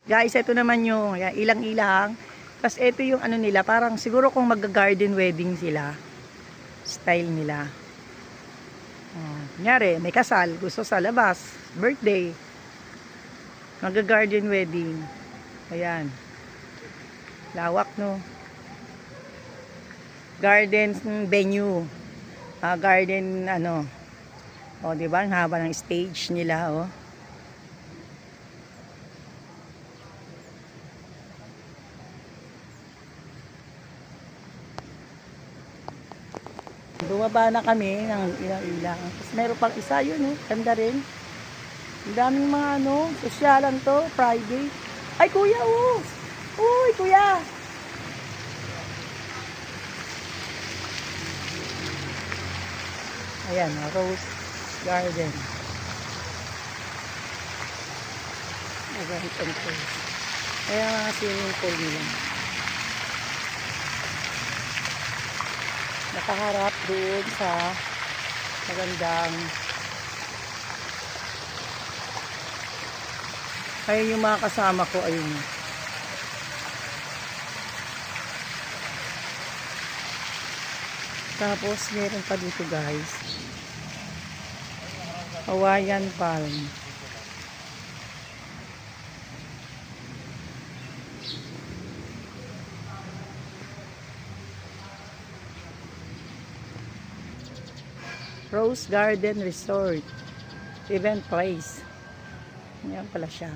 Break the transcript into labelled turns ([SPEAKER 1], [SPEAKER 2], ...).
[SPEAKER 1] Guys, ito naman yung ilang-ilang. Tapos ito yung ano nila, parang siguro kung mag-garden wedding sila, style nila. Kunyari, may kasal, gusto sa labas, birthday, mag-garden wedding. Ayan. Lawak, no? Garden venue. Garden, ano. O, diba? Ang haba ng stage nila, oh. Bumaba na kami ng ilang-ilang. Tapos meron pang isa yun, oh. Ganda rin. Ang daming mga ano, sosyalan to, Friday. Ay, kuya, oh! Uy, kuya! Ayan, Rose Garden. Event and place. Kaya mga swimming pool nila. Nakaharap doon sa magandang ayun yung mga kasama ko, ayun. Tapos meron pa dito, guys, Hawaiian palm. Rose Garden Resort Event Place. Yan pala siya.